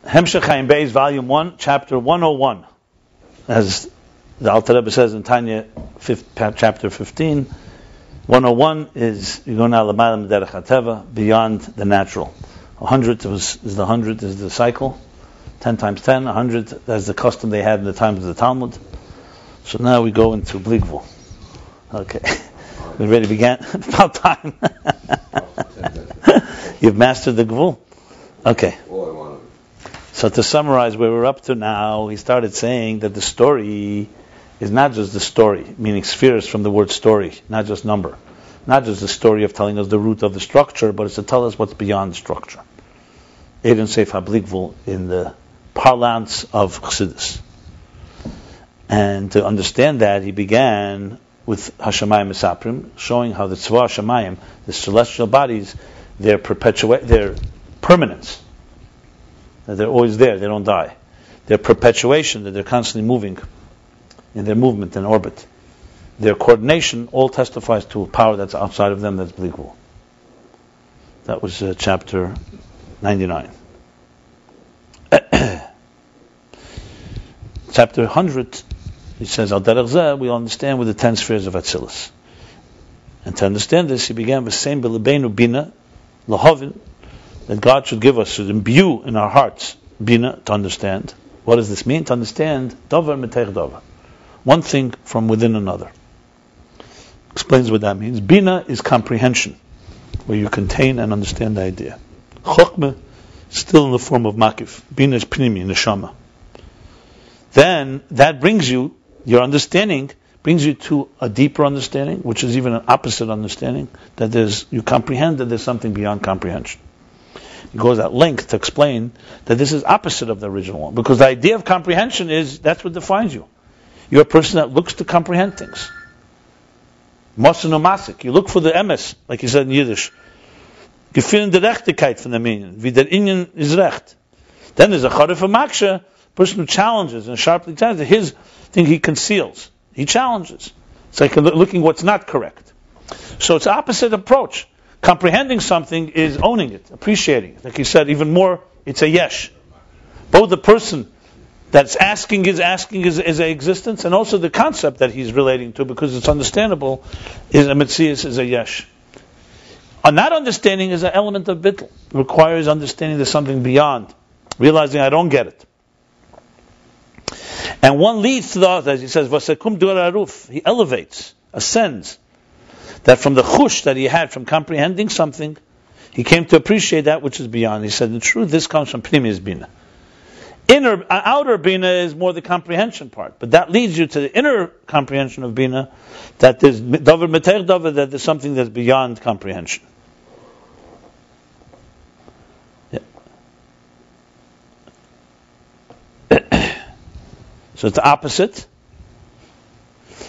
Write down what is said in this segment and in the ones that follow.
Hemshech Ayin Beis, Volume 1, Chapter 101. As the Alter Rebbe says in Tanya, Chapter 15, 101 is, you go now, L'mayla M'derech HaTeva, beyond the natural. 100 is the cycle. 10 times 10, 100, that's the custom they had in the times of the Talmud. So now we go into Bligvul. Okay. We already began. About time. You've mastered the Gvul? Okay. So to summarize where we're up to now, he started saying that the story is not just the story, meaning spheres from the word story, not just number. Not just the story of telling us the root of the structure, but it's to tell us what's beyond structure. Eidon Seif HaBligvul in the parlance of Chassidus. And to understand that, he began with Hashemayim Mesaprim, showing how the Tzva Hashemayim, the celestial bodies, their permanence, that they're always there, they don't die. Their perpetuation, that they're constantly moving in their movement and orbit. Their coordination all testifies to a power that's outside of them, that's Bligvul. That was chapter 99. Chapter 100, he says, Al Derech Zeh, we understand with the 10 spheres of Atzilus. And to understand this, he began with saying, B'lebeinu binah, lahavin, that God should give us, should imbue in our hearts, binah, to understand. What does this mean? To understand, davar metech davar. One thing from within another. Explains what that means. Binah is comprehension, where you contain and understand the idea. Chokhmah, still in the form of makif. Binah is pnimi, neshama. Then that brings you, your understanding brings you to a deeper understanding, which is even an opposite understanding, that you comprehend that there's something beyond comprehension. He goes at length to explain that this is opposite of the original one, because the idea of comprehension is, that's what defines you. You're a person that looks to comprehend things. Mosen umasik, you look for the emes, like he said in Yiddish. Gefinnen der Rechtigkeit von der Minion, wie der Inyan is recht. Then there's a charif maksha, person who challenges and sharply challenges. His thing he conceals. He challenges. It's like looking what's not correct. So it's opposite approach. Comprehending something is owning it, appreciating it. Like he said, even more, it's a yesh. Both the person that's asking is a existence, and also the concept that he's relating to, because it's understandable, is a metzius, is a yesh. And that understanding is an element of bittul. It requires understanding there's something beyond, realizing I don't get it. And one leads to the other, as he says, Vasekum dur aruf, he elevates, ascends, that from the chush that he had from comprehending something, he came to appreciate that which is beyond. He said, in truth, this comes from pnimius bina. Outer bina is more the comprehension part, but that leads you to the inner comprehension of bina, that there's davar meter davar, that there's something that's beyond comprehension. So it's the opposite.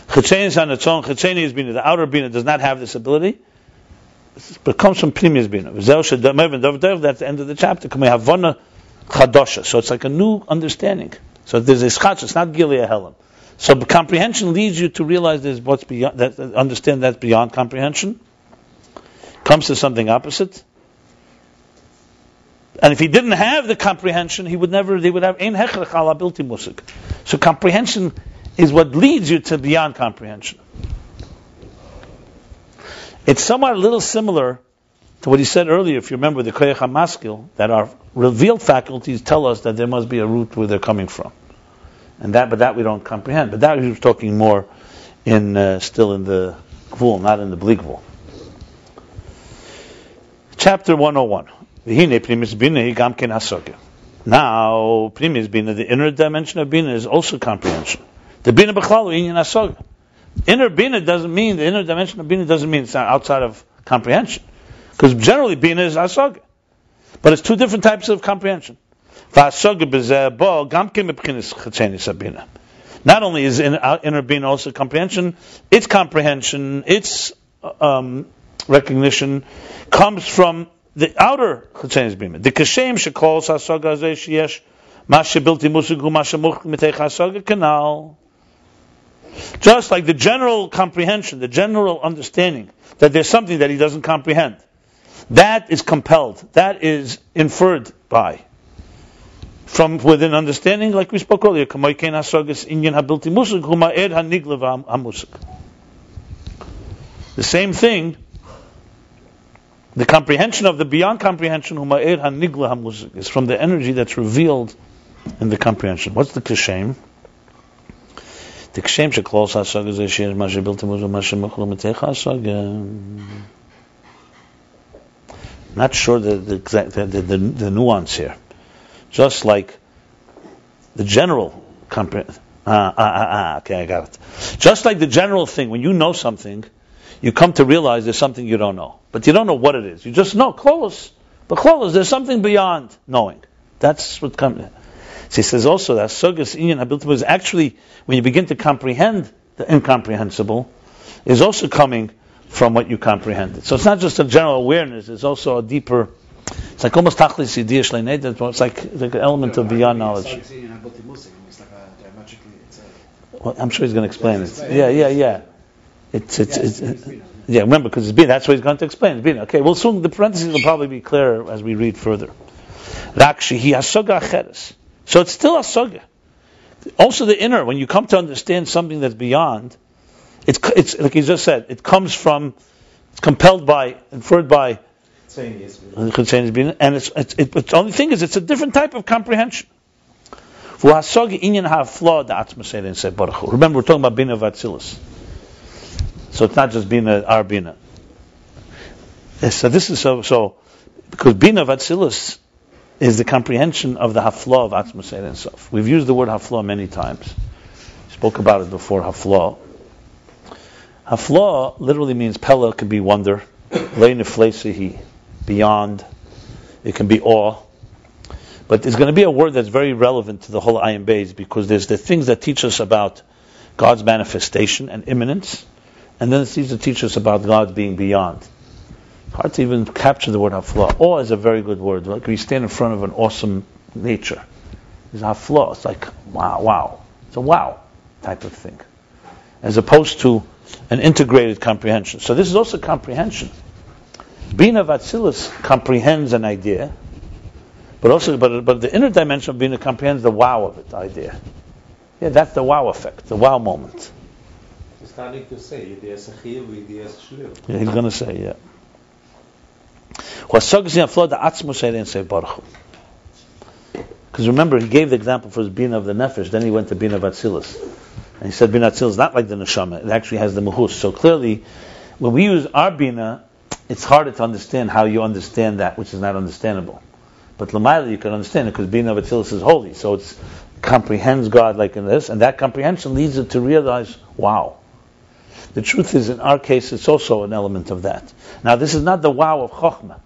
Chetseni is on its own. Chetseni is bina. The outer bina does not have this ability, but it comes from pnimius bina. That's the end of the chapter. So it's like a new understanding. So there's a schach. It's not gilia helam. So comprehension leads you to realize there's what's beyond. That understand that's beyond comprehension. Comes to something opposite. And if he didn't have the comprehension, they would have ein hechrech ala bilti musig. So comprehension is what leads you to beyond comprehension. It's somewhat a little similar to what he said earlier, if you remember, the koyach hamaskil, that our revealed faculties tell us that there must be a root where they're coming from. But that we don't comprehend. But that he was talking more still in the gvul, not in the bligvul. Chapter 101. Now, Primis Bina, the inner dimension of Bina is also comprehension. The Bina B'chlalu Inyan Hasoga. Inner Bina doesn't mean, the inner dimension of Bina doesn't mean it's not outside of comprehension. Because generally Bina is Hasoga. But it's two different types of comprehension. Not only is inner Bina also comprehension, its recognition comes from the outer Chutzenis Bina. The Kashem shekol hasoga azeh sheyesh mashe bilti musugu mashe much mitech hasoga kanal. Just like the general comprehension, the general understanding that there's something that he doesn't comprehend, that is compelled, that is inferred by from within understanding, like we spoke earlier. The same thing, the comprehension of the beyond comprehension, is from the energy that's revealed in the comprehension. What's the kishem? The kishem sheklos hasaga is she'er mashe bilti muzul mashe mechlu metecha hasaga. Not sure the nuance here. Just like the general comprehension. Okay, I got it. Just like the general thing, when you know something, you come to realize there's something you don't know. But you don't know what it is. You just know, close. But close, there's something beyond knowing. That's what comes. So he says also that Sogas Inyan Habiltim is actually, when you begin to comprehend the incomprehensible, is also coming from what you comprehended. So it's not just a general awareness, it's also a deeper, it's like almost Tachlis Yidiyah Shleined, it's like an element of beyond knowledge. Well, I'm sure he's going to explain it. Yeah. It's remember, because it's binah, that's what he's going to explain. It's binah. Okay, well soon the parentheses will probably be clear as we read further. Rakshi hasoga acheres. So it's still hasoga. Also the inner, when you come to understand something that's beyond, it's like he just said, it comes from, it's compelled by, inferred by, and it's the only thing is it's a different type of comprehension. Remember, we're talking about binah v'atzilus. So it's not just binah, our binah. So this is so because binah v'atzilus is the comprehension of the haflah of Atzmus Ein Sof. We've used the word haflah many times. We spoke about it before, haflah. Haflah literally means pella, could be wonder, lei nefleisihi, beyond, it can be awe. But there's going to be a word that's very relevant to the whole Ayin Beis, because there's the things that teach us about God's manifestation and immanence, and then it's things that teach us about God being beyond. Hard to even capture the word haflah. Awe is a very good word. Like we stand in front of an awesome nature. It's haflah. It's like wow. It's a wow type of thing, as opposed to an integrated comprehension. So this is also comprehension. Binah v'atzilus comprehends an idea, but the inner dimension of binah comprehends the wow of it, the idea. Yeah, that's the wow effect, the wow moment. He's starting to say, yeah, he's going to say, yeah. Because remember, he gave the example for his binah of the nefesh, then he went to binah v'atzilus. And he said binah atzilus is not like the neshama, it actually has the muhus. So clearly, when we use our binah, it's harder to understand how you understand that which is not understandable. But l'mayla you can understand it because binah v'atzilus is holy, so it comprehends God like in this, and that comprehension leads it to realize, wow. The truth is, in our case, it's also an element of that. Now, this is not the wow of Chokhmah,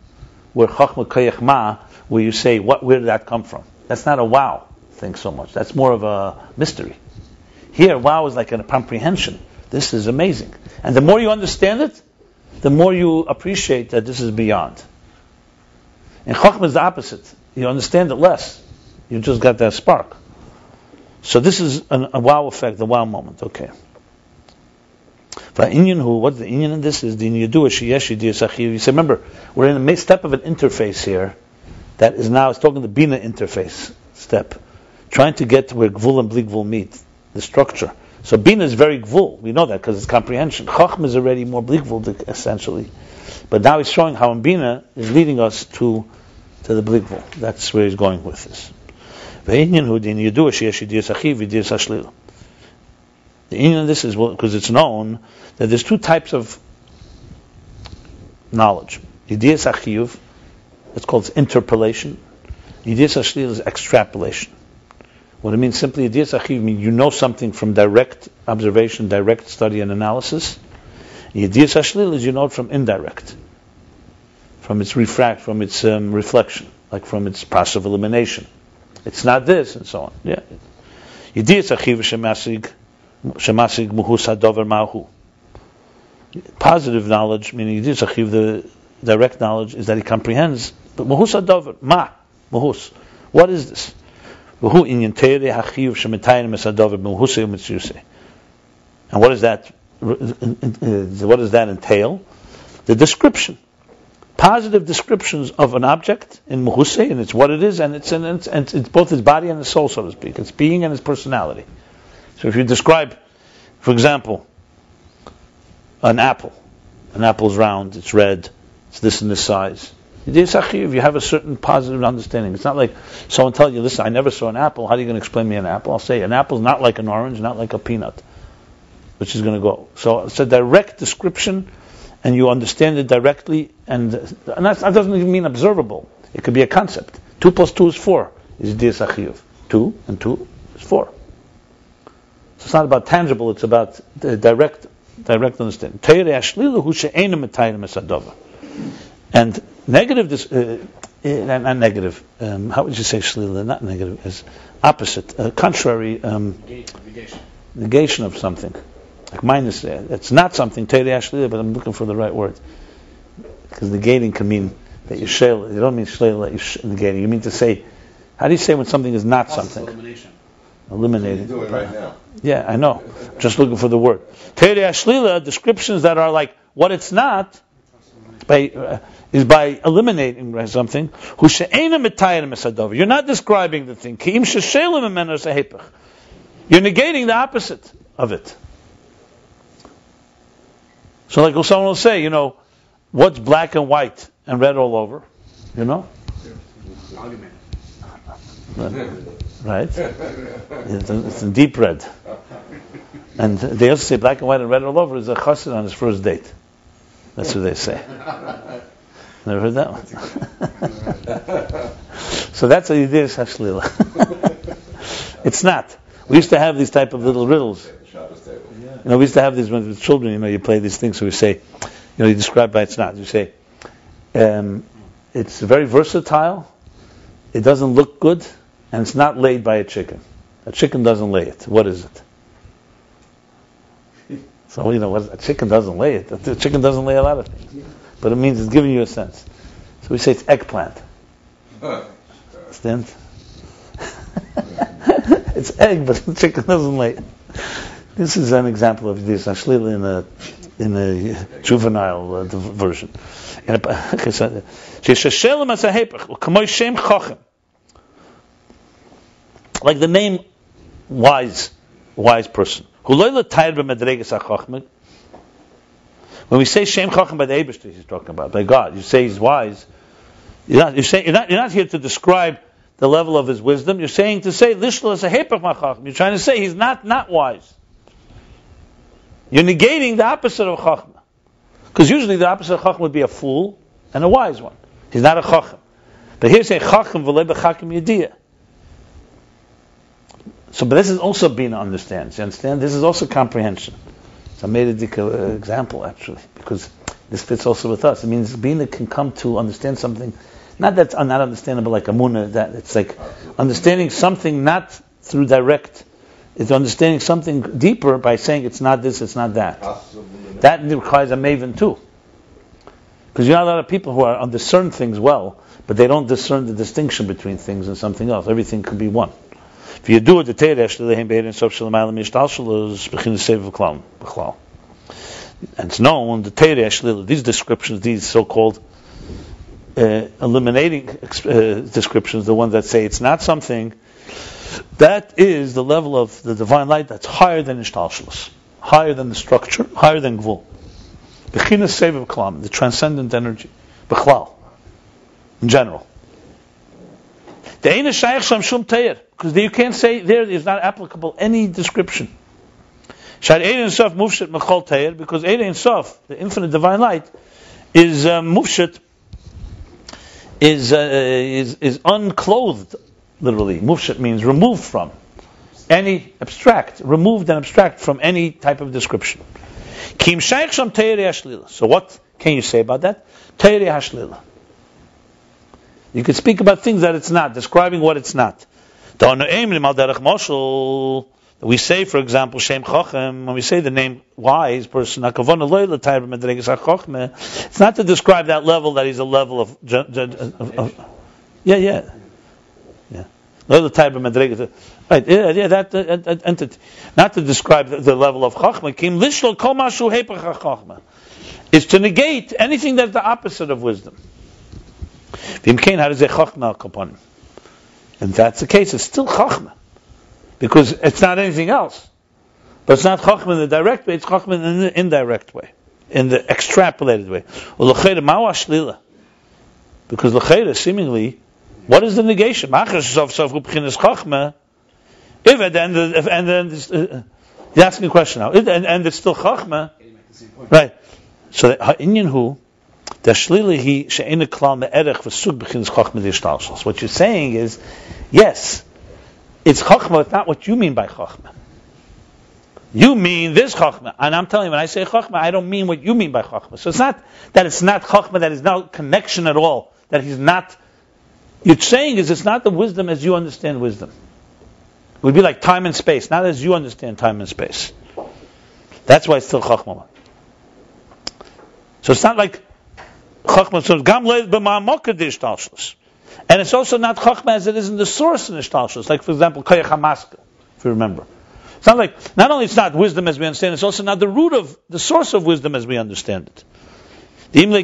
where Chokhmah Koyach Ma, where you say, where did that come from? That's not a wow thing so much. That's more of a mystery. Here, wow is like a comprehension. This is amazing. And the more you understand it, the more you appreciate that this is beyond. And Chokhmah is the opposite. You understand it less. You just got that spark. So this is a wow effect, the wow moment. Okay. What's the inyan in this? Is the you say, remember, we're in a step of an interface here that is now, it's talking the binah interface step, trying to get to where gvul and bli gvul meet, the structure. So binah is very gvul, we know that because it's comprehension. Chokhmah is already more bli gvul essentially, but now he's showing how in binah is leading us to the bli gvul. That's where he's going with this. The inyan of this is because it's known that there's two types of knowledge. Yidiyas achiyuv, it's called interpolation. Yidiyas ashlil is extrapolation. What it means simply, Yidiyas achiyuv means you know something from direct observation, direct study and analysis. Yidiyas ashlil is you know it from indirect, from its reflection, like from its process of elimination. It's not this, and so on. Yeah. Yidiyas achiyuv shemasig muhus hadover ma'hu. Positive knowledge, meaning the direct knowledge, is that he comprehends. But muhus hadover muhus. What is this? And what does that? What does that entail? The description. positive descriptions of an object in Muhusei, and it's what it is, and it's both its body and its soul, so to speak. Its being and its personality. So if you describe, for example, an apple. An apple's round, it's red, it's this and this size. You have a certain positive understanding. It's not like someone tells you, listen, I never saw an apple, how are you going to explain me an apple? I'll say, an apple's not like an orange, not like a peanut, which is going to go. So it's a direct description, and you understand it directly, and that doesn't even mean observable. It could be a concept. 2 plus 2 is 4. Is Dias HaChiyuv. 2 and 2 is 4. So it's not about tangible, it's about the direct understanding. And negative, not negative, how would you say shlila? Not negative, is opposite, contrary, negation of something. Like minus, it's not something, but I'm looking for the right word. Because negating can mean that you're shayla. You don't mean shayla that you're negating. You mean to say, how do you say when something is not something? Eliminated. You do it right now. Yeah, I know. Just looking for the word. Teirei Shlila, descriptions that are like what it's not, is by eliminating something. You're not describing the thing. You're negating the opposite of it. So like someone will say, what's black and white and red all over? Right? It's in deep red. And they also say black and white and red all over is a chassid on his first date. That's what they say. Never heard that one. So that's a Yiddish Hashlila. It's not. We used to have these type of little riddles. We used to have these when with children, you play these things, so we say, you describe by it's not. You say, it's very versatile, it doesn't look good, and it's not laid by a chicken. A chicken doesn't lay it. What is it? So, a chicken doesn't lay it. A chicken doesn't lay a lot of things. But it means it's giving you a sense. So we say it's eggplant. Understand? It's egg, but the chicken doesn't lay it. This is an example of this Ashlila in a juvenile version. Like the name wise person. When we say Shem Chacham by the Eibishter, he's talking about, by God, you say he's wise. You're not here to describe the level of his wisdom. You're saying to say Lishla is a Hepech Machacham. You're trying to say he's not wise. You're negating the opposite of Chacham. Because usually the opposite of Chacham would be a fool and a wise one. He's not a Chacham. But here saying Chacham v'lei b'Chacham Yediyah. So, but this is also binah understands. You understand? This is also comprehension. So I made a example actually, because this fits also with us. It means binah can come to understand something, not that's not understandable like amunah. That it's like understanding something not through direct. It's understanding something deeper by saying it's not this, it's not that. That requires a maven too, because you have a lot of people who are discern things well, but they don't discern the distinction between things and something else. Everything could be one. If you do it, the teresh lehem be'erin sof shelamayla mishtal shelo is bechin sev v'klam b'chlal. And it's known the teresh these descriptions, these so-called eliminating descriptions, the ones that say it's not something, that is the level of the divine light that's higher than ishtalshalos, higher than the structure, higher than gvul. Bechin sev v'klam, the transcendent energy, b'chlal, in general. Because you can't say there is not applicable any description. Because Eid Sof, the infinite divine light, is mufshat, is unclothed, literally. Mufshat means removed from any abstract, removed and abstract from any type of description. So what can you say about that? Teirei hashlila. You could speak about things that it's not, describing what it's not. We say, for example, Shem Chochem, when we say the name wise person, it's not to describe that level that he's a level of Right, that entity. Not to describe the level of Chachma. is to negate anything that's the opposite of wisdom. And if that's the case, it's still chachma, because it's not anything else. But it's not chachma in the direct way; it's chachma in the indirect way, in the extrapolated way. Because l'chayra, seemingly, what is the negation? If at the end, and then you're asking a question now, and it's still chachma, right? So the inyan hu, the shlila he she'ena klal me'erech v'sug b'chinas chachma d'ishtalshus. What you're saying is, yes, it's chachma, it's not what you mean by chachma. You mean this chachma, and I'm telling you, when I say chachma, I don't mean what you mean by chachma. So it's not that it's not chachma, that is no connection at all, that he's not. You're saying is it's not the wisdom as you understand wisdom. It would be like time and space, not as you understand time and space. That's why it's still chachma. So it's not like chachma. So gam leid b'ma'amokad d'ishtalshus, and it's also not chachma as it is in the source in ishtalshus. Like for example, koyach hamaskil, if you remember. It's not like, not only it's not wisdom as we understand, it's also not the root of, the source of wisdom as we understand it. Because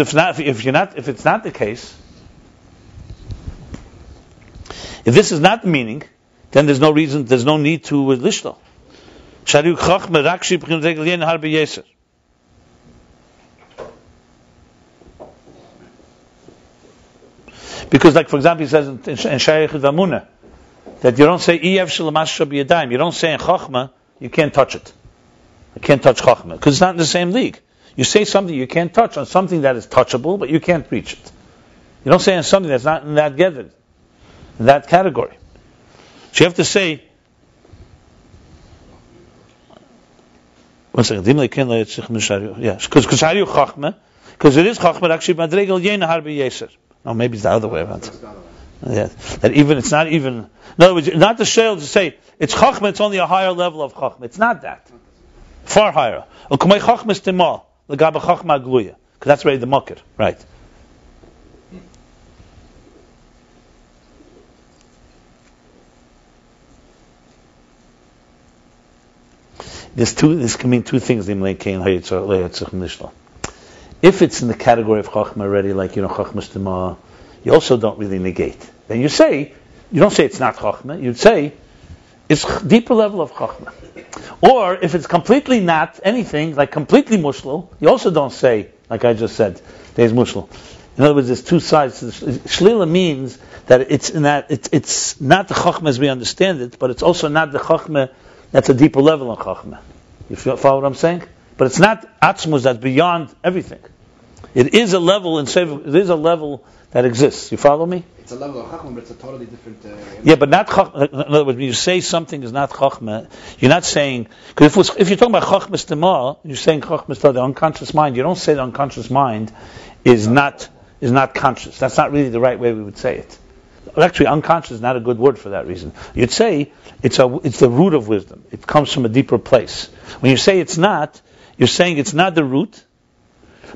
if it's not the case, if this is not the meaning, then there's no reason, there's no need to lishtal. Because like for example he says in Shayach V'Amunah, that you don't say Eyev Shalamash Shabiyadayim. You don't say in Chachma, you can't touch it. You can't touch Chachma, because it's not in the same league. You say something you can't touch on something that is touchable, but you can't reach it. You don't say on something that's not in that gathered, in that category. So you have to say, one second, yes, because it is Chachma, actually, Madregel Yena Harbi Yeser. No, maybe it's the other way around. Yeah, that even it's not even. In other words, not the shayl to say it's chachma. It's only a higher level of chachma. It's not that. Far higher. Because that's already the makir, right? This can mean two things. If it's in the category of chachma already, like chachma stima, you also don't really negate. Then you don't say it's not chachma. You'd say it's deeper level of chachma. Or if it's completely not anything, like completely mushlo, you also don't say, like I just said, there's mushlo. In other words, there's two sides. Shlila means that it's not the chachma as we understand it, but it's also not the chachma that's a deeper level of chachma. You follow what I'm saying? But it's not atzmus that's beyond everything. It is a level in Sefirah. It is a level that exists. You follow me? It's a level of chachma, but it's a totally different. Yeah, but not chachma. In other words, when you say something is not chachma, you're not saying, because if you're talking about chachma stima, you're saying chachma stima, the unconscious mind. You don't say the unconscious mind is not conscious. That's not really the right way we would say it. Actually, unconscious is not a good word for that reason. You'd say it's the root of wisdom. It comes from a deeper place. When you say it's not, you're saying it's not the root,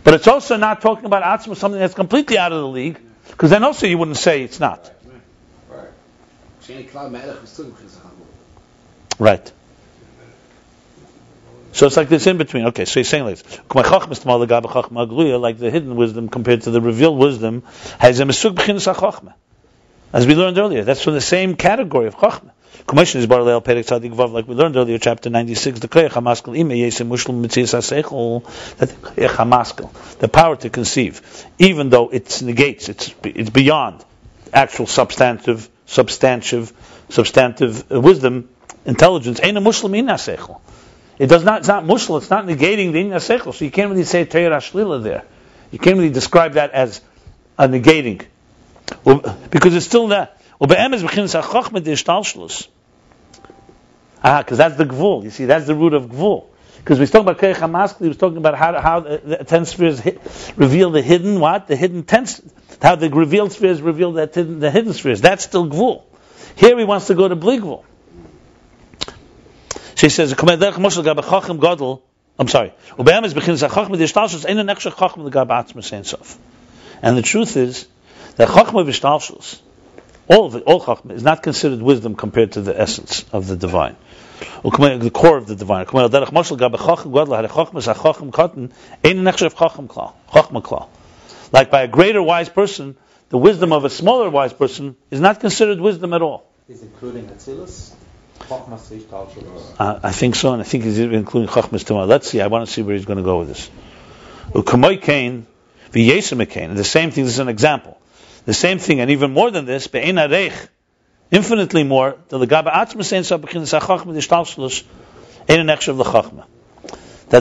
but it's also not talking about atzma, something that's completely out of the league, because then also you wouldn't say it's not. Right. So it's like this in between. Okay, so he's saying like this. Like the hidden wisdom compared to the revealed wisdom, has a mesug b'chinas hachachma. As we learned earlier, that's from the same category of chachma. Comprehension is barleil perek tzadik vav, like we learned earlier, chapter 96. The koyach hamaskel ime yesem mushlim mitzias haseichel. That koyach hamaskel, the power to conceive, even though it negates, it's beyond actual substantive wisdom, intelligence. Ain't a mushlim in haseichel. It does not. It's not mushlim. It's not negating the in haseichel. So you can't really say teira shlila there. You can't really describe that as a negating, because it's still that. Because that's the gvul. You see, that's the root of gvul. Because we're talking about Koyach HaMaskli, he was talking about how the 10 spheres reveal the hidden, the hidden 10, how the revealed spheres reveal the hidden spheres. That's still gvul. Here he wants to go to bli gvul. She says, I'm sorry. And the truth is that Chachma v'shtalshus all of it, all Chachma, is not considered wisdom compared to the essence of the divine, the core of the divine. Like by a greater wise person, the wisdom of a smaller wise person is not considered wisdom at all. He's including Atzilus? I think so, and I think he's even including Chachmas tomorrow. Let's see, I want to see where he's going to go with this. And the same thing, this is an example. The same thing, and even more than this, infinitely more, that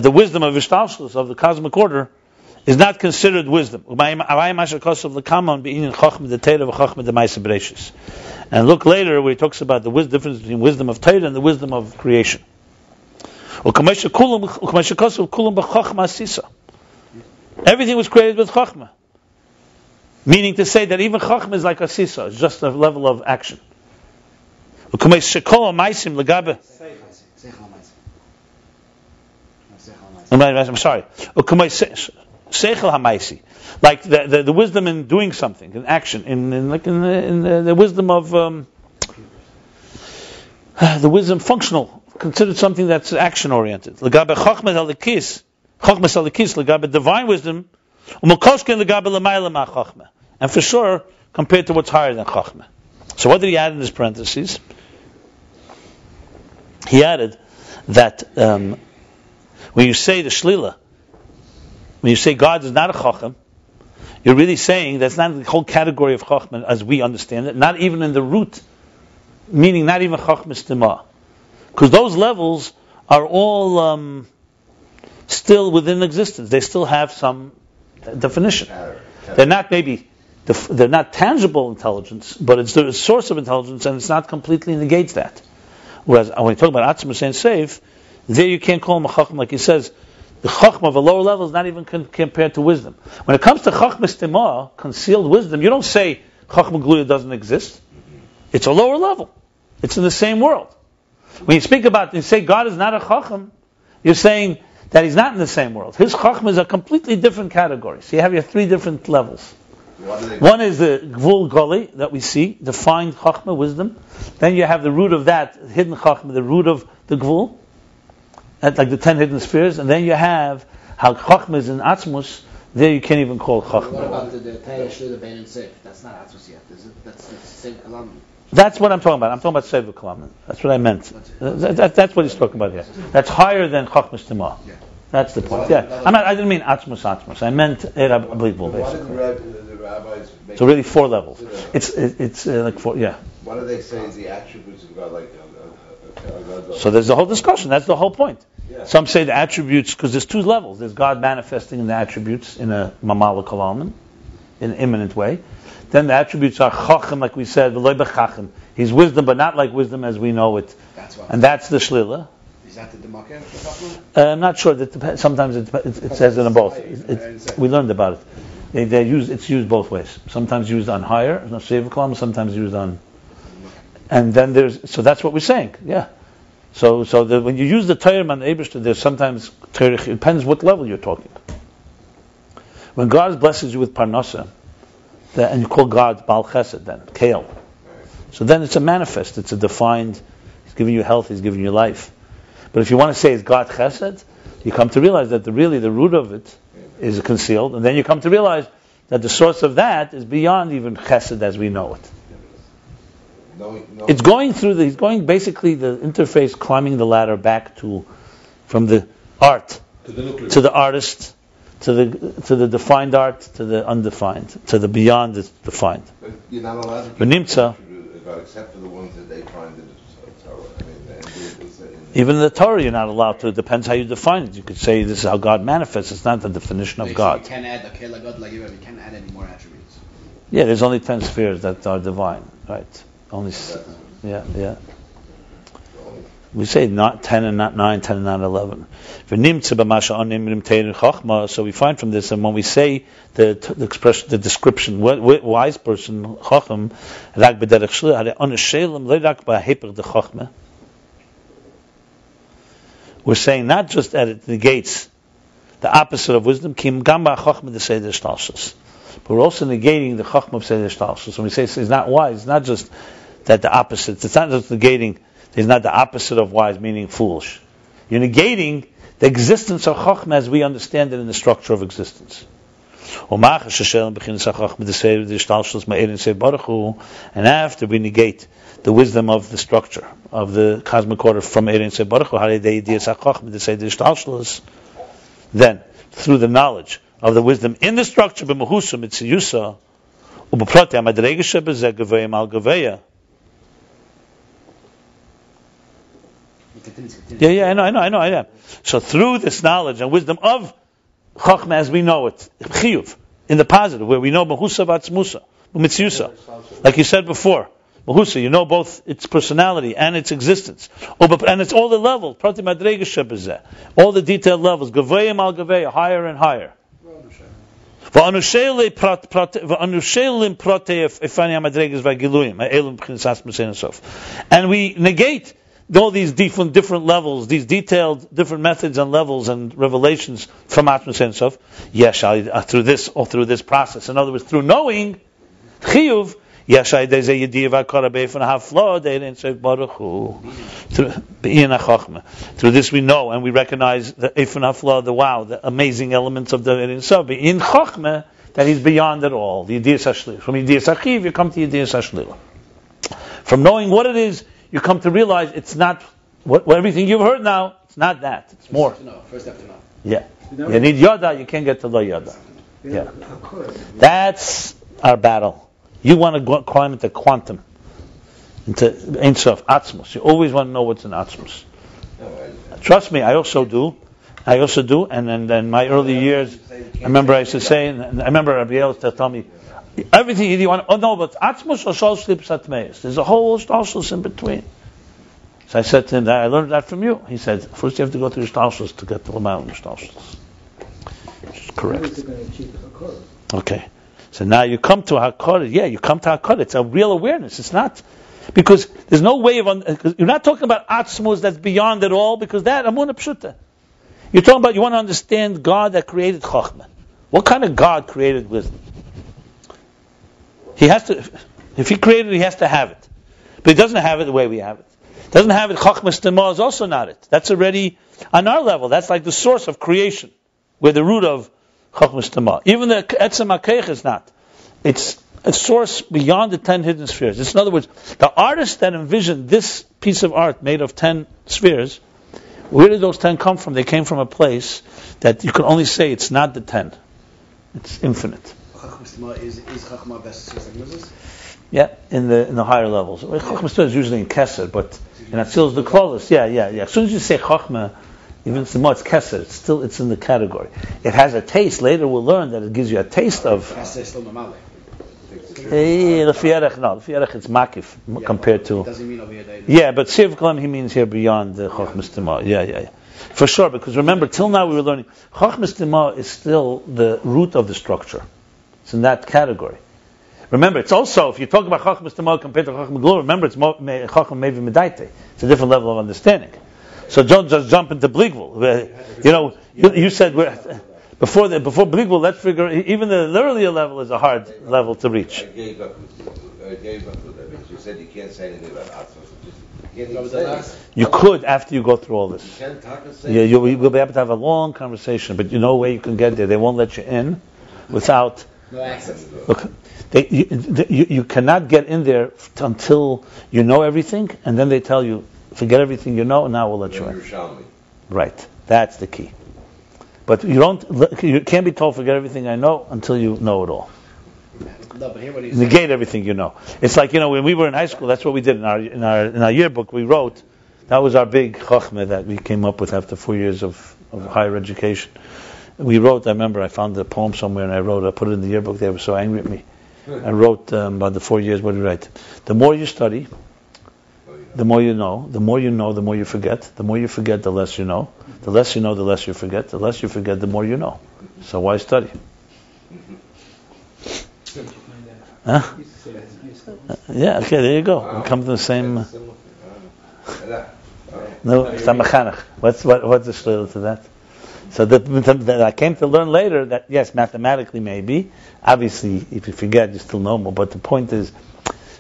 the wisdom of Ishtalshlus, of the cosmic order, is not considered wisdom. And look later where he talks about the difference between wisdom of Torah and the wisdom of creation. Everything was created with Chachma. Meaning to say that even Chachma is like a sisa, it's just a level of action. I'm sorry. Like the wisdom in doing something, in action, in the wisdom of the wisdom functional, considered something that's action oriented. Divine wisdom, and for sure compared to what's higher than Chachma. So what did he add in his parentheses? He added that when you say the Shlila, when you say God is not a Chacham, you're really saying that's not the whole category of Chachma as we understand it, not even in the root, meaning not even Chachma Stima. Because those levels are all still within existence. They still have some definition. They're not they're not tangible intelligence, but it's the source of intelligence, and it's not completely negates that. Whereas when you talk about Atzmus and Seif, there you can't call him a Chacham, like he says. The Chachma of a lower level is not even compared to wisdom. When it comes to Chachma Stima, concealed wisdom, you don't say Chachma Gluya doesn't exist. It's a lower level. It's in the same world. When you say God is not a Chacham, you're saying that he's not in the same world. His Chachma is a completely different category. So you have your three different levels. One is the Gvul Goli that we see, defined Chachma, wisdom. Then you have the root of that, hidden Chachma, the root of the Gvul, like the 10 hidden spheres. And then you have how Chachma is in Atzmus. There you can't even call Chachma. What about the Tayah Shluda Bein and Seif? That's not Atzmus yet, is it? That's the same Kalam. That's what I'm talking about. I'm talking about Sefer Kalam. That's what I meant. That's what he's talking about here. That's higher than Chachma Stima. Yeah. That's the point. Yeah, I didn't mean Atzmus. I meant unbelievable, basically. The rabbis So really 4 levels. It's like 4. Yeah. What do they say is the attributes of God, like God? So there's the whole discussion. That's the whole point. Yeah. Some say the attributes, because there's 2 levels. There's God manifesting in the attributes in a mamala kalaman, in an imminent way. Then the attributes are chacham, like we said, v'loy b'chacham. He's wisdom, but not like wisdom as we know it. And that's the shlila. Is that the Demakeh? I'm not sure. Sometimes it says it in both. We learned about it. It's used both ways. Sometimes used on higher, sometimes used on. And then so that's what we're saying. Yeah. So when you use the Torah man Eibishter, there's sometimes Torah. It depends what level you're talking. When God blesses you with parnasa, and you call God Baal Chesed, then Kael. So then it's a manifest. It's a defined. He's giving you health. He's giving you life. But if you want to say it's God Chesed, you come to realize that the root of it is concealed, and then you come to realize that the source of that is beyond even Chesed as we know it. It's going through he's going basically the interface, climbing the ladder back from the art to the artist, to the defined art, to the undefined, to the beyond the defined. But you're not allowed to God except for the ones that they find in the Torah. Even in the Torah, you're not allowed to. It depends how you define it. You could say this is how God manifests. It's not the definition of God. You can't add God like you can't add any more attributes. Yeah, there's only 10 spheres that are divine, right? Only, yeah. We say not 10 and not 9, 10 and not 11. So we find from this, and when we say the expression, the description, wise person, chacham, we're saying not just that it negates the opposite of wisdom, but we're also negating the chachma of seder shtalshlus. When we say he's not wise, it's not just that the opposite. It's not just negating. He's not the opposite of wise, meaning foolish. You're negating the existence of chachma as we understand it in the structure of existence. And after we negate the wisdom of the structure of the cosmic order from Erin Se Baruch Hu, then through the knowledge of the wisdom in the structure, I know. So through this knowledge and wisdom of Chachma as we know it, Chiyuv, in the positive, where we know Mahusa Vatzmusa, Mitziyusa, like you said before, Mahusa, you know both its personality and its existence. And it's all the levels, all the detailed levels, Gavayim al Gavaya, higher and higher. And we negate all these different levels, these detailed different methods and levels and revelations from Atmas and Sof. Yes, through this process. In other words, through knowing Chiyuv, through this we know and we recognize the Eifon HaFlo, the amazing elements of the Ein Sof. In Chachma, that he's beyond it all. The Yediyas HaShlila. From Yediyas HaChiv, you come to Yediyas HaShlila. From knowing what it is, you come to realize it's not what everything you've heard now. It's not that. It's more. First have to know. Yeah. You need Yada. You can't get to Lo Yada. Yeah. That's our battle. You want to climb into quantum, into Ein Sof, Atzmus. You always want to know what's in Atzmus. Trust me, I also do. And then my early years, I remember I used to say, and I remember Rabbi used to tell me, everything you want. Oh no, but Atzmus or Shal Slip Satmeis. There's a whole Shtalshus in between. So I said to him, I learned that from you. He said, first you have to go through Shtalshus to get to the mountain Shtalshus. Which is correct. Okay. So now you come to Hakod. Yeah, you come to Hakod. It's a real awareness. It's not because there's no way of. You're not talking about Atzmus that's beyond it all, because that Amunah Pshuta. You're talking about you want to understand God that created Chochmah. What kind of God created wisdom? He has to. If he created it, he has to have it. But he doesn't have it the way we have it. Doesn't have it. Chochmah Stemah is also not it. That's already on our level. That's like the source of creation, where the root of Chochmah Stemah. Even the Etzem HaKeich is not. It's a source beyond the 10 hidden spheres. It's, in other words, the artist that envisioned this piece of art made of 10 spheres, where did those 10 come from? They came from a place that you can only say it's not the 10. It's infinite. Is Chachma best as Yeah, in the higher levels. Chachma is usually in Kesser, but in Atzil is the closest. Yeah. As soon as you say Chachma, even Sema, it's Kesser. It's in the category. It has a taste. Later we'll learn that it gives you a taste of. Lefiyarech it's makif compared to. Doesn't mean over here. Yeah, but Siv Kalam he means here beyond the Chachmas Tema. Yeah. For sure, because remember, till now we were learning Chachmas Tema is still the root of the structure. It's in that category. Remember, it's also, if you talk about Chachmas Tema compared to Chachmas Glor, remember it's Chacham Mevi Medaite. It's a different level of understanding. So don't just jump into Bligvul. You said before Bligvul, let's figure, even the earlier level is a hard level to reach. I gave up with that. You said you can't say anything about Atzmos. You could after you go through all this. You can't talk and say. Yeah, you'll be able to have a long conversation, but you know where you can get there. They won't let you in without. No access. Look, you cannot get in there until you know everything, and then they tell you, forget everything you know, and now we'll let you in. Right, that's the key. But you can't be told forget everything I know until you know it all. No, but hear what he's negate everything you know. It's like, when we were in high school, that's what we did in our yearbook. We wrote, that was our big chokhmah that we came up with after 4 years of higher education. We wrote, I remember I found the poem somewhere and I put it in the yearbook. They were so angry at me. I wrote about the 4 years. What did we write? The more you study, the more you know. The more you know, the more you forget. The more you forget, the less you know. The less you know, the less you forget. The less you forget, the more you know. So why study? Huh? Yeah, okay, there you go. We come to the same. No, it's a mechanech. What's the shliel to that? So that I came to learn later that yes, mathematically maybe. Obviously, if you forget, you still know more. But the point is,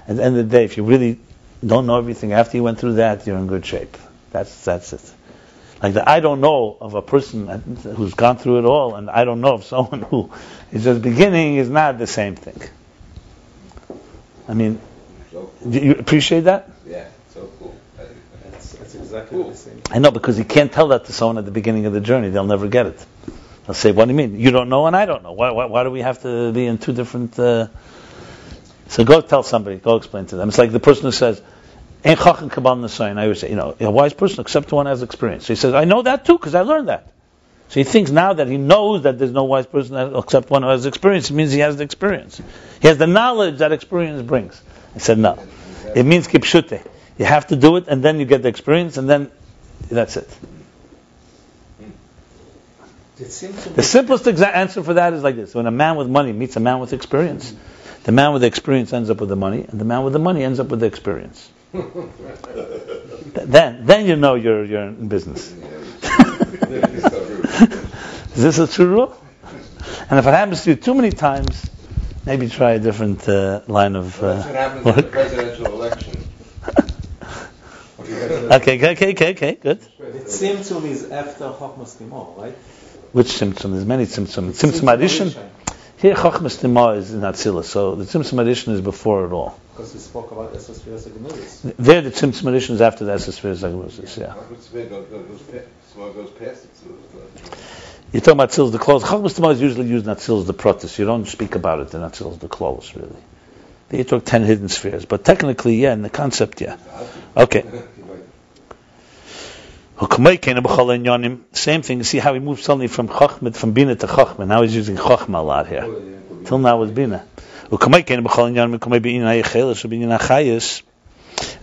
at the end of the day, if you really don't know everything after you went through that, you're in good shape. That's it. Like I don't know of a person who's gone through it all, and I don't know of someone who is just beginning is not the same thing. I mean, So cool. do you appreciate that? Yeah, so cool. That's exactly the same. I know, because you can't tell that to someone at the beginning of the journey. They'll never get it. They'll say, what do you mean? You don't know and I don't know. Why do we have to be in two different... So go tell somebody, go explain to them. It's like the person who says, Ein chacham kabal nesayin. I always say, a wise person except one has experience. So he says, I know that too, because I learned that. So he thinks now that he knows that there's no wise person except one who has experience, it means he has the experience. He has the knowledge that experience brings. I said, no. It means kipshute. You have to do it, and then you get the experience, and then that's it. The simplest answer for that is like this. When a man with money meets a man with experience, the man with the experience ends up with the money, and the man with the money ends up with the experience. Then you know you're in business. Is this a true rule? And if it happens to you too many times, maybe try a different line of That's what happens in the presidential election. Okay, good. The symptom is after Chochmas Timor, right? Which symptom? There's many symptoms. Symptom addition. Here, Chochmas Timor is in Atzilus, so the symptom addition is before it all. Because we spoke about Sefirah Zagnuris. There, the symptom addition is after the Sefirah Zagnuris. Yeah. Goes past it. You're talking about Atzilus the clothes. Chochmas Timor is usually used in Atzilus the protus. You don't speak about it in Atzilus the clothes, really. You talk 10 hidden spheres, but technically, yeah, in the concept, yeah. Okay. Same thing. See how he moved suddenly from binah to chachma. Now he's using chachma a lot here. Till now it was binah.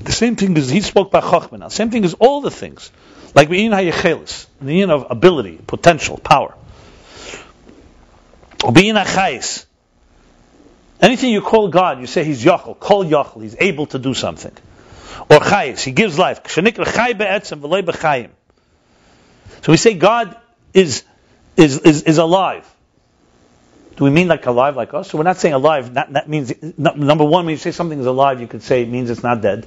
The same thing is he spoke about chachma now. Same thing is all the things, like binah hayechelis, the yin of ability, potential, power. Binah chayis. Anything you call God, you say he's yachol, kol yachol, he's able to do something. Or chayis, he gives life. So we say God is alive. Do we mean like alive like us? So we're not saying alive. That means number one, when you say something is alive, you could say it means it's not dead.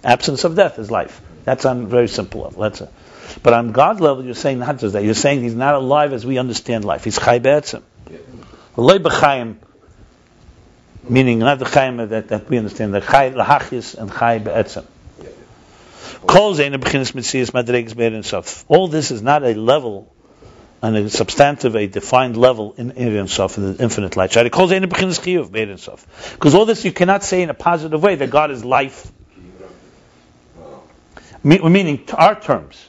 Absence of death is life. That's on a very simple level. But on God's level, you're saying not just that. You're saying he's not alive as we understand life. He's chay be'etzem. V'lei b'chayim, meaning not the chayim that we understand, the chay lahachis and chay be'etzem. All this is not a level, and a substantive, a defined level in Ein Sof, in the infinite light. Because all this you cannot say in a positive way that God is life. Meaning our terms.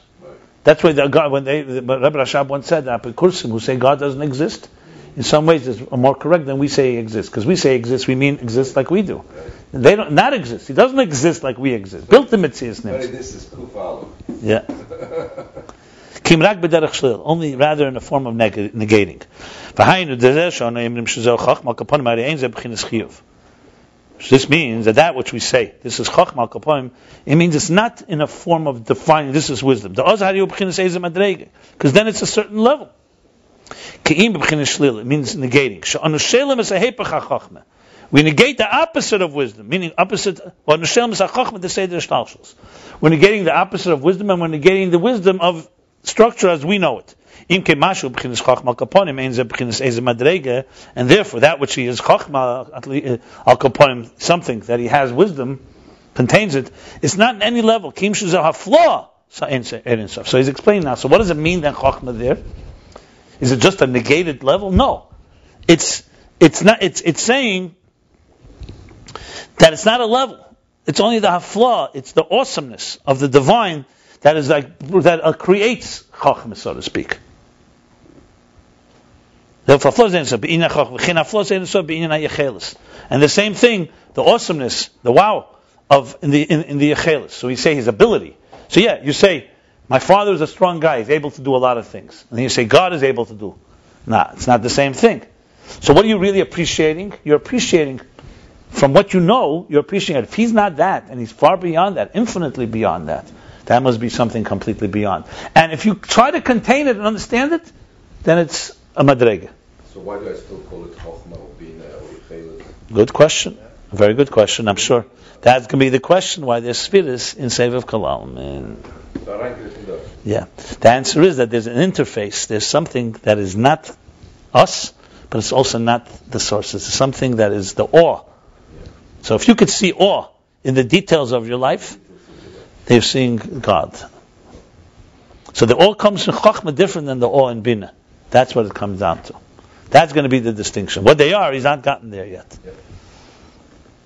That's why Rabbi Rashab once said that Kursim who say God doesn't exist, in some ways is more correct than we say he exists. Because we say exists, we mean exists like we do. They don't not exist. He doesn't exist like we exist. Built the Mitzias names. This is kufal. Yeah. Kimrak b'derech shlil, only rather in the form of negating. This means that which we say, this is chachma kaponim, it means it's not in a form of defining, this is wisdom. Because then it's a certain level. It means negating. We negate the opposite of wisdom, meaning opposite. We're negating the opposite of wisdom, and we're negating the wisdom of structure as we know it. And therefore, that which he is chachma al kaponim, something that he has wisdom, contains it. It's not in any level. So he's explaining now. So what does it mean that chachma there? Is it just a negated level? No, it's not. It's saying that it's not a level. It's only the hafla. It's the awesomeness of the divine that is like that creates chachma, so to speak. And the same thing, the awesomeness, the wow of in the yechelis. So we say his ability. So yeah, you say my father is a strong guy; he's able to do a lot of things. And then you say God is able to do. Nah, it's not the same thing. So what are you really appreciating? You're appreciating from what you know. You're appreciating it. If he's not that, and he's far beyond that, infinitely beyond that, that must be something completely beyond. And if you try to contain it and understand it, then it's a madrega. So why do I still call it chokhmah or binah or chelik? Good question. A very good question, I'm sure. That's going to be the question why there's spheres in Sefer Kalal. Yeah. The answer is that there's an interface. There's something that is not us, but it's also not the source. It's something that is the awe. So if you could see awe in the details of your life, they're seeing God. So the awe comes from Chokhmah different than the awe in Binah. That's what it comes down to. That's going to be the distinction. What they are, he's not gotten there yet.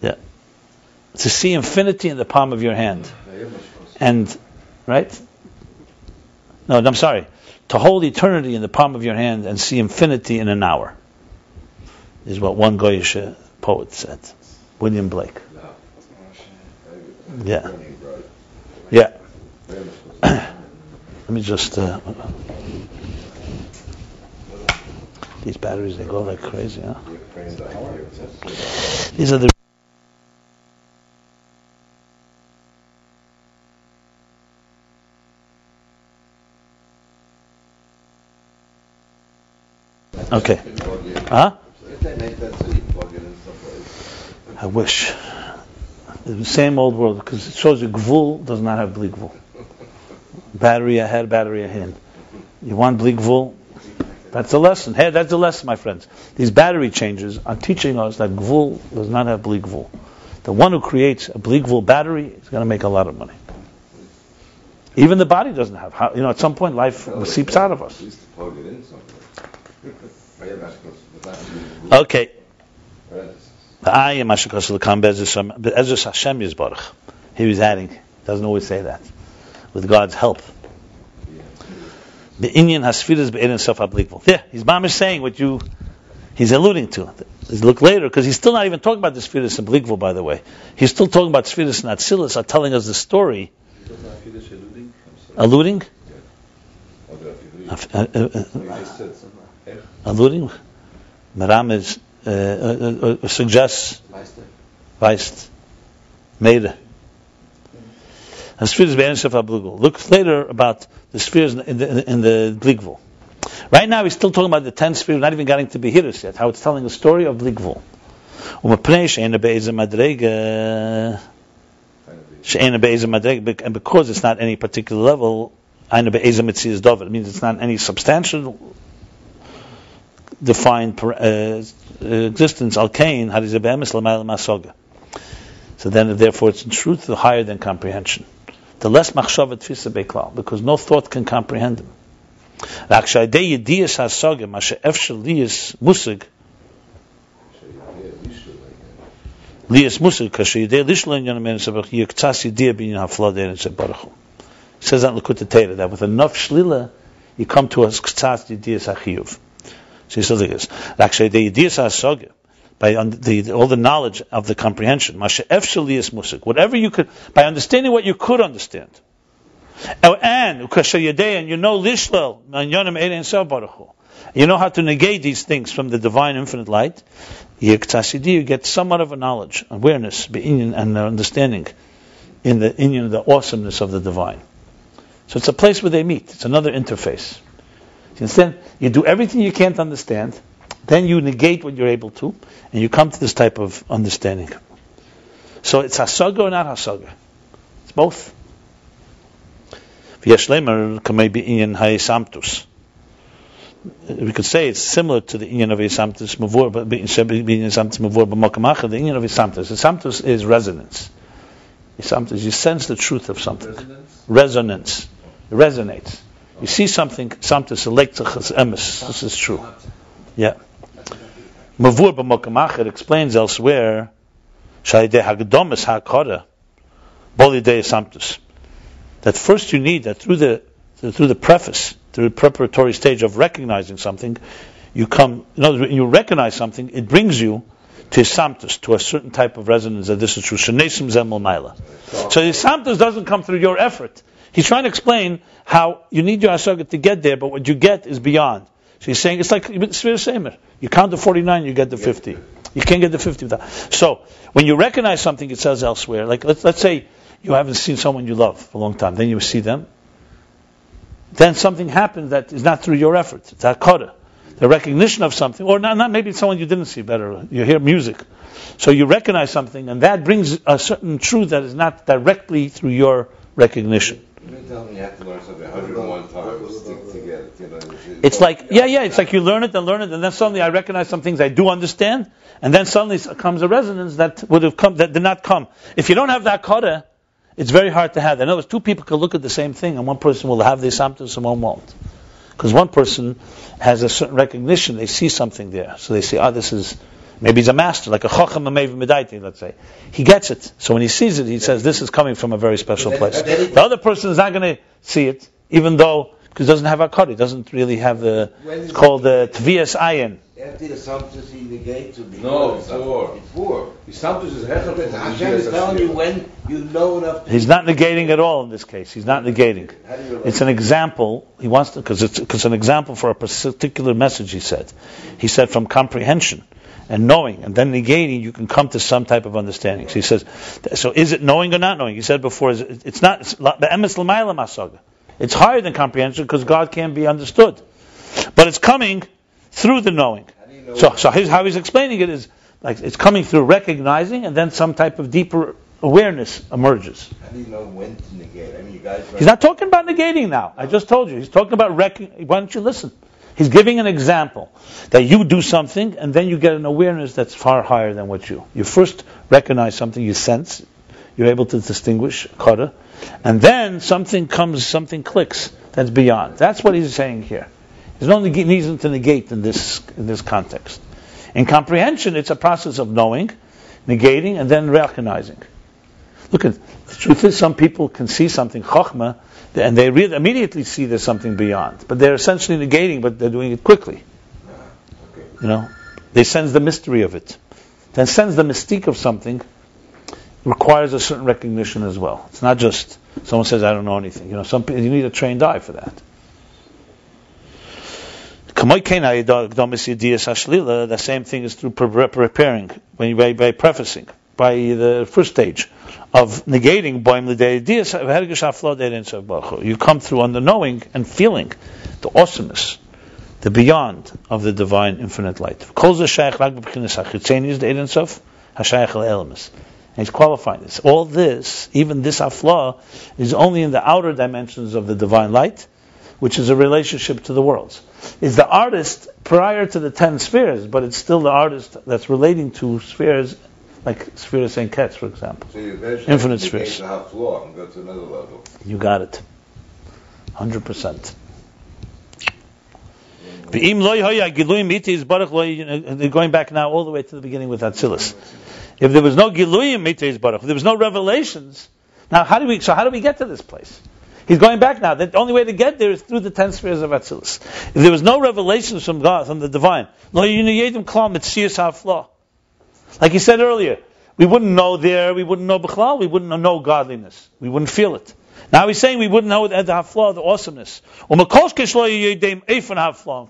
Yeah. To see infinity in the palm of your hand. And, right? No, I'm sorry. To hold eternity in the palm of your hand and see infinity in an hour. Is what one Goyish poet said. William Blake. Yeah. Yeah. Let me just... these batteries, they go like crazy, huh? These are the... Okay. Huh? I wish. The same old world, because it shows you Gvul does not have Bli Gvul. Battery ahead, battery ahead. You want Bli Gvul? That's the lesson. Hey, that's the lesson, my friends. These battery changes are teaching us that Gvul does not have Bli Gvul. The one who creates a Bli Gvul battery is going to make a lot of money. Even the body doesn't have. At some point, life seeps out of us. Okay. He was adding, doesn't always say that. With God's help. The Inyan Hasfiras be'erin sof hablikvul. Yeah, he's mamish saying what he's alluding to. Look later, because he's still not even talking about the Sefirah and Blikvul, by the way. He's still talking about Sefirah and Atzilus, are telling us the story. Alluding? Alluding? Maram is suggests Weist Meire. Look later about the spheres in the Blikvul. Right now he's still talking about the 10 spheres, not even getting to Behirus yet, how it's telling the story of Blikvul. And because it's not any particular level, it means it's not any substantial defined existence. So then, therefore, it's in truth higher than comprehension. The less machshava tfisa beklal, because no thought can comprehend him. Says that in L'Kutei Torah, that with enough shlila, you come to us k'tzas yidiyas hachiyuv. So he says like this: by all the knowledge of the comprehension, whatever you could, by understanding what you could understand, and you know lishlal, you know how to negate these things from the divine infinite light. You get somewhat of a knowledge, awareness, and understanding in the awesomeness of the divine. So it's a place where they meet. It's another interface. Instead, you do everything you can't understand, then you negate what you're able to, and you come to this type of understanding. So it's hasaga or not hasaga? It's both. We could say it's similar to the inyan of Isamtus Mavur, but the inyan of Isamtus is resonance. Isamtus, you sense the truth of something. Resonance. It resonates. You see something, Samtus elektzach emes. This is true. Yeah. Mavur b'mokamach, it explains elsewhere, Shaydei hagdomis ha'akara, bolidei Samtus. That first you need that through the preface, through the preparatory stage of recognizing something, you come. When you recognize something, it brings you to Samtus, to a certain type of resonance that this is true. Shenesim zemel maila. So the Samtus doesn't come through your effort. He's trying to explain how you need your hasaga to get there, but what you get is beyond. So he's saying it's like Sefirah Seimer. You count to 49, you get to 50. You can't get to 50 without. So when you recognize something, it says elsewhere. Like let's say you haven't seen someone you love for a long time. Then you see them. then something happens that is not through your effort. It's hakara, the recognition of something, or not maybe it's someone you didn't see better. You hear music, so you recognize something, and that brings a certain truth that is not directly through your recognition. You tell me you have to learn something 101 times to get it. You know, it's like it's like you learn it, and then suddenly I recognize some things I do understand, and then suddenly comes a resonance that would have come that did not come. If you don't have that hakara, it's very hard to have that. In other words, two people can look at the same thing, and one person will have this samtus and one won't. Because one person has a certain recognition, they see something there. So they say, this is, maybe he's a master, like a chacham amev medaiti, let's say. He gets it. So when he sees it, he says, this is coming from a very special place. The other person is not going to see it, even though, because he doesn't have a he doesn't really have it's called the tvias ayin. After the samtus he negates to No, before. The samtus is hechel. Hashem is telling you when you know enough. He's not negating at all in this case. He's not negating. It's an example. He wants to, because it's an example for a particular message. He said from comprehension and knowing, and then negating, you can come to some type of understanding. So he says, so is it knowing or not knowing? He said before, it's not. The emes l'mayla masaga. It's higher than comprehension because God can't be understood, but it's coming through the knowing. So how he's explaining it is like it's coming through recognizing, and then some type of deeper awareness emerges. How do you know when to negate? I mean, you guys. He's not talking about negating now. I just told you. He's talking about why don't you listen? He's giving an example that you do something, and then you get an awareness that's far higher than what you first recognize something, you sense, you're able to distinguish kara, and then something clicks that's beyond. That's what he's saying here. There's no reason to negate in this context. In comprehension, it's a process of knowing, negating, and then recognizing. Look, the truth is, some people can see something chokhmah, and they immediately see there's something beyond. But they're essentially negating, but they're doing it quickly. They sense the mystery of it. Then sense the mystique of something requires a certain recognition as well. It's not just someone says, I don't know anything. You need a trained eye for that. The same thing is through preparing, by prefacing, by the first stage of negating. You come through under knowing and feeling the awesomeness, the beyond of the divine infinite light. And he's qualifying this. All this, even this afla, is only in the outer dimensions of the divine light, which is a relationship to the worlds. Is the artist prior to the 10 spheres, but it's still the artist that's relating to spheres, like Sefirah St. Ketz, for example. So you eventually infinite spheres. To have floor and go to another level. You got it. 100%. Going back now all the way to the beginning with Atzilus. If there was no Giluyim Miteiz Baruch, if there was no revelations, now how do we get to this place? He's going back now. The only way to get there is through the 10 spheres of Atzilus. If there was no revelations from God, from the divine, like he said earlier, we wouldn't know there, we wouldn't know B'chlal, we wouldn't know godliness, we wouldn't feel it. Now he's saying we wouldn't know the haflah, the awesomeness.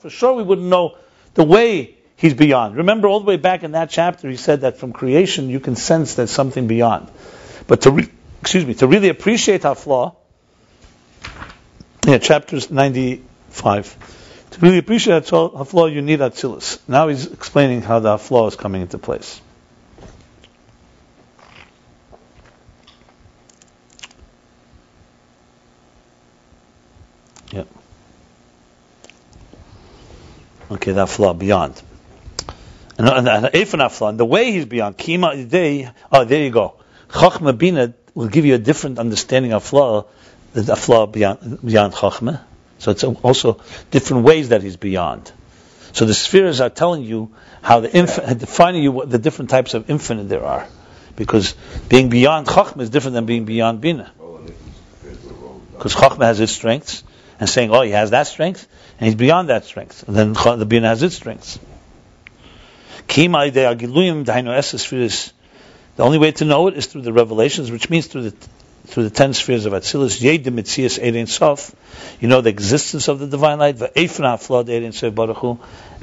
For sure we wouldn't know the way he's beyond. Remember all the way back in that chapter he said that from creation you can sense there's something beyond. But to really appreciate haflah, chapter 95. To really appreciate haflah, you need Atzilus. Now he's explaining how the haflah is coming into place. Yep. Okay, the haflah beyond. And the way he's beyond. There you go. Chachma Bina will give you a different understanding of haflah. The haflah beyond Chachma. So it's also different ways that he's beyond. So the spheres are telling you how defining you what the different types of infinite there are. Because being beyond Chachma is different than being beyond Bina. Because Chachma has its strengths, and saying, he has that strength, and he's beyond that strength. And then the Bina has its strengths. The only way to know it is through the revelations, which means through the 10 spheres of Atzilus. You know the existence of the divine light,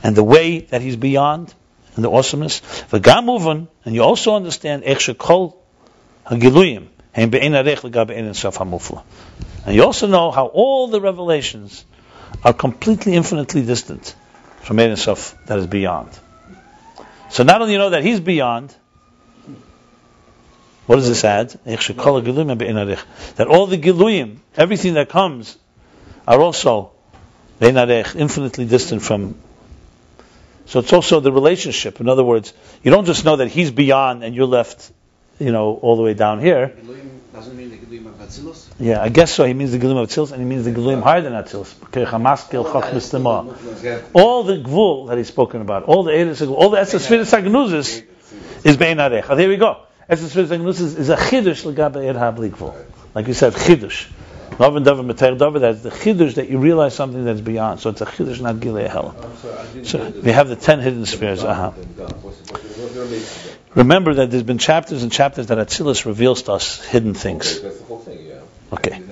and the way that he's beyond, and the awesomeness. And you also understand And you also know how all the revelations are completely infinitely distant from Ein Sof, that is beyond. So not only you know that he's beyond, what does this add? That all the Giluyim, everything that comes, are also infinitely distant from. So it's also the relationship. In other words, you don't just know that he's beyond and you're left, all the way down here. Doesn't mean the Giluyim of Atzilus? Yeah, I guess so. He means the Giluyim of Atzilus, and he means the Giluyim higher than Atzilus. All the Gvul that he's spoken about, all the Sefirah Sagnuzis is Bein Arech. There we go. Sefirah Sagnuzis is a Chidush l'gabe Er HaBli Gvul. Like you said, Chidush. Lovin Davar Meteir Davar, that's the Chidush that you realize something that's beyond. So it's a Chidush, not Gilei Hela. So we have the 10 hidden spheres. Remember that there's been chapters and chapters that Atzilus reveals to us hidden things. That's the whole thing, yeah. Okay.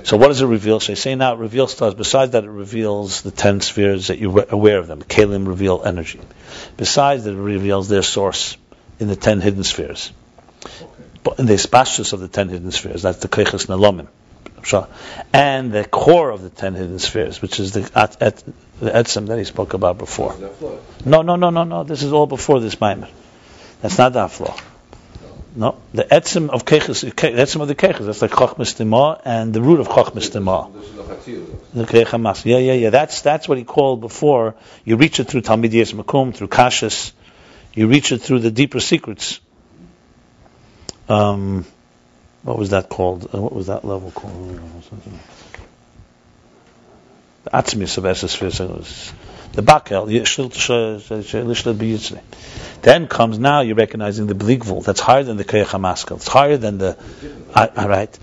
So what does it reveal? So you say now it reveals to us, besides that it reveals the 10 spheres that you're aware of them. Kalim reveal energy. Besides that it reveals their source in the 10 hidden spheres. But in the spastus of the 10 hidden spheres, that's the Keiches Nalomim. And the core of the 10 hidden spheres, which is the Etzem that he spoke about before. No. This is all before this Maimer. That's not the Aflo. No, the Etzem of Keiches, the Etzem of the Keiches, that's like Chochmas Timah and the root of Chochmas Timah. The Keichamas. Yeah. That's what he called before. You reach it through Talmidiyas Makum, through Kashas. You reach it through the deeper secrets. What was that called? What was that level called? The Atzmius of Esesphere. The Bakel. Then comes now you're recognizing the Bligvul. That's higher than the Keiach HaMaskel. It's higher than the... right.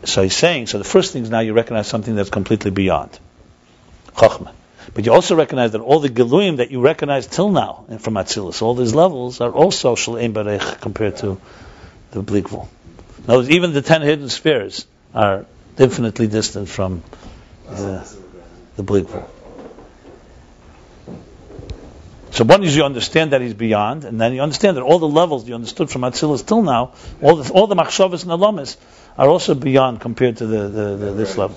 So he's saying, so the first thing is now you recognize something that's completely beyond. Chochmah. But you also recognize that all the Geluyim that you recognize till now from Atzilus, all these levels are also Shel Ein Barech compared to the Bligvul. In other words, even the 10 hidden spheres are infinitely distant from the Bligvul. So one is you understand that he's beyond, and then you understand that all the levels you understood from Atzilus till now, all the Machshavas and Alamis are also beyond compared to this level.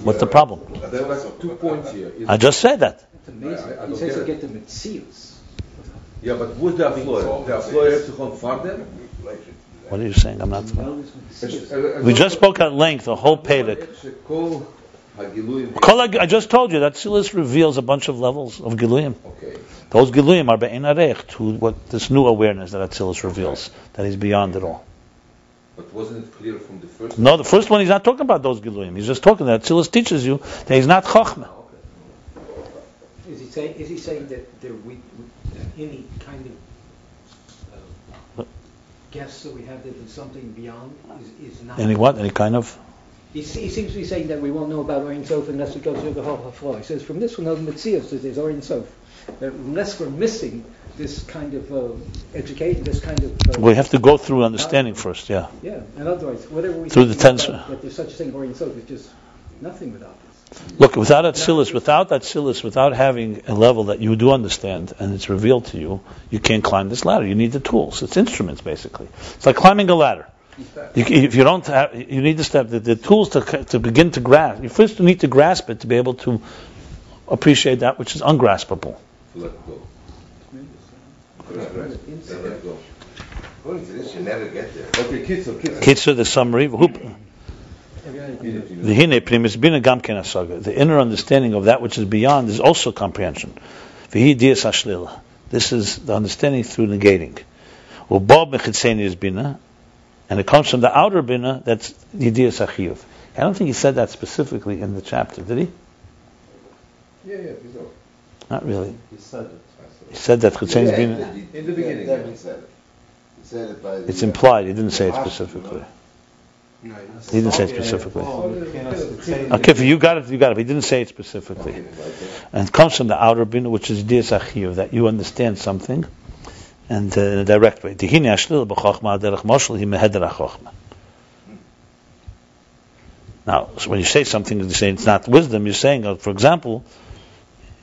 What's the problem? There were 2 points here. I just said that. It's amazing. He says to get the Metzius. Yeah, but who's the Afloy? The Afloy has to come farther? What are you saying? I'm not... We just spoke at length, the whole Pedic. I just told you that Atzilus reveals a bunch of levels of Giluyim. Okay. Those Giluyim are Be'en Arech, to what this new awareness that Atzilus reveals, that he's beyond it all. But wasn't it clear from the first? No, the first one he's not talking about those Giluyim. He's just talking that Atzilus teaches you that he's not Chochmah. Is he saying that any kind of guess that we have that there's something beyond is not... Any what? Any kind of... He seems to be saying that we won't know about Ein Sof unless we go through the whole Hafla. He says, from this one, the Metzius, there's Ein Sof. Unless we're missing this kind of education, this kind of... we have to go through understanding first, yeah. Yeah, in other words, whatever we... Through the tense... that there's such a thing as Ein Sof, is just nothing without this. Look, without Atzilus, without having a level that you do understand, and it's revealed to you, you can't climb this ladder. You need the tools. It's instruments, basically. It's like climbing a ladder. If you don't have, you need the tools to begin to grasp. You first need to grasp it to be able to appreciate that which is ungraspable. Let go. According to this, you never get there. Okay, Kitzur, the summary. The inner understanding of that which is beyond is also comprehension. This is the understanding through negating. And it comes from the outer binah, that's Yidiyas Achiyuv. I don't think he said that specifically in the chapter, did he? Yeah, he's not. Not really. He said it. He said that Chitzenis binah. In the beginning. He said it. He said it by the... It's implied, he didn't say it specifically. No, He didn't say it specifically. Okay, if you got it. He didn't say it specifically. And it comes from the outer binah, which is Yidiyas Achiyuv, that you understand something, and in a direct way. Now, so when you say something, you say it's not wisdom, you're saying, for example,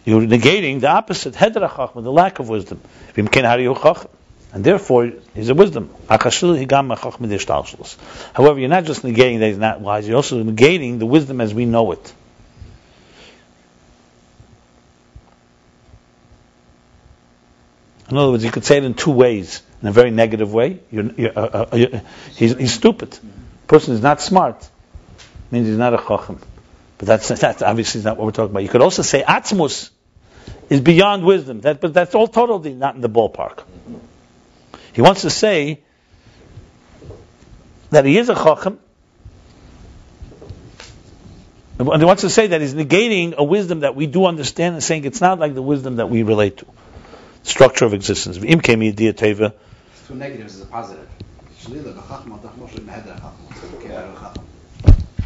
you're negating the opposite, the lack of wisdom. How do you chachma? And therefore, he's a wisdom. However, you're not just negating that he's not wise, you're also negating the wisdom as we know it. In other words, you could say it in two ways. In a very negative way, he's stupid. Person is not smart. Means he's not a chacham. But that's obviously not what we're talking about. You could also say atzmus is beyond wisdom. But that's all totally not in the ballpark. He wants to say that he is a chacham, and he wants to say that he's negating a wisdom that we do understand and saying it's not like the wisdom that we relate to. Structure of existence. Im kemi idea teva. Two negatives is a positive.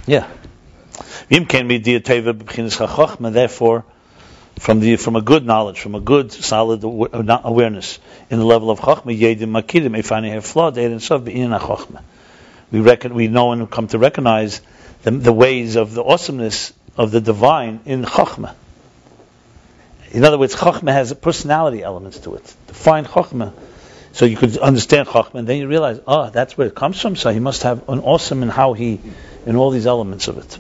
Yeah. Im kemi idea teva b'chinas chachma. Therefore, from a good knowledge, from a good solid awareness in the level of chachma, yedim makidim ifani have flawed and sof be'inin chachma. We know and come to recognize the ways of the awesomeness of the divine in chachma. In other words, chachma has personality elements to it. Define chachma, so you could understand chachma, and then you realize, that's where it comes from. So he must have an awesome in all these elements of it.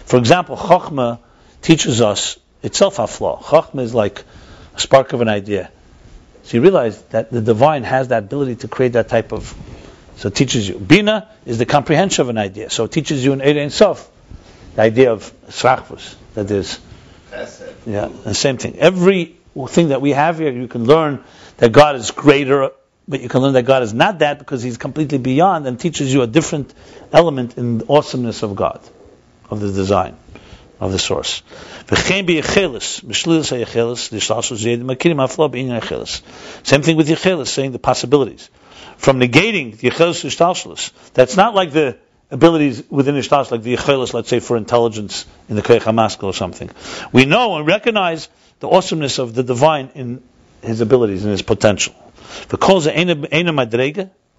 For example, chachma teaches us itself a flaw. Chachma is like a spark of an idea. So you realize that the divine has that ability to create that type of. So it teaches you. Binah is the comprehension of an idea. So it teaches you in Ein Sof, the idea of srachvus, that is. Yeah, the same thing. Every thing that we have here, you can learn that God is greater, but you can learn that God is not that because He's completely beyond and teaches you a different element in the awesomeness of God, of the design, of the source. Same thing with Yechelis, saying the possibilities. From negating the Yechelis Ishtalshalis, that's not like the abilities within Ishtash, like the Yechelis, let's say, for intelligence in the Koyach HaMaskal or something. We know and recognize the awesomeness of the divine in his abilities and his potential.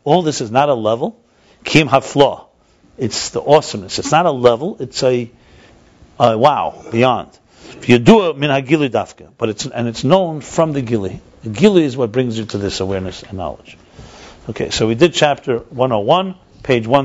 All this is not a level. Kim hafla. It's the awesomeness. It's not a level. It's a wow, beyond. If you do it min hagili dafka, but it's known from the gili. The gili is what brings you to this awareness and knowledge. Okay, so we did chapter 101, page 1.